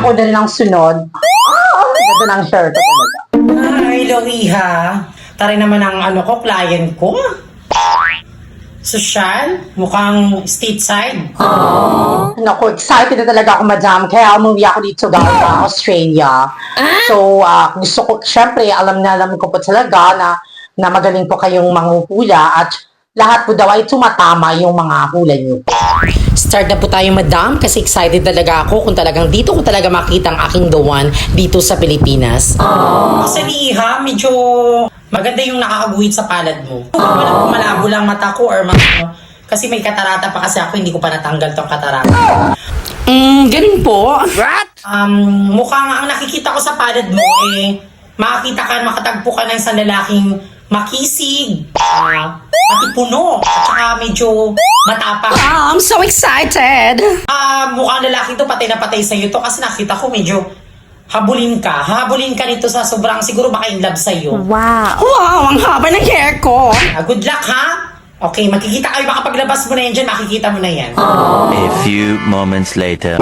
ako na rin ang sunod. Ganda ng shirt ko talaga. Ay, Loiha. Tari naman ang client ko. Sosyal, mukhang stateside. Naku, excited na talaga ako, madam. Kaya umuwi ako dito galing sa Australia. So, gusto ko, syempre, alam ko po talaga na magaling po kayong manghuhula at lahat po daw ay tumatama yung mga hula niyo. Start na po tayo, madam, kasi excited talaga ako kung talagang dito ko talaga makita ang aking the one dito sa Pilipinas. Kasi Liha, medyo maganda yung nakakaguhit sa palad mo. Walang malabo lang mata ko or kasi may katarata pa kasi ako, hindi ko pa natanggal tong katarata. Ganun po. What? Mukhang ang nakikita ko sa palad mo makatagpo ka ng isang lalaking makisig, matipuno, at saka medyo matapang. I'm so excited! Mukhang lalaki to, patay na patay sa'yo to kasi nakita ko medyo habulin ka nito sa sobrang siguro baka in love sa'yo. Wow, ang haba ng hair ko! Good luck, ha? Okay, makikita kayo, baka paglabas mo na yan dyan, makikita mo na yan. A few moments later.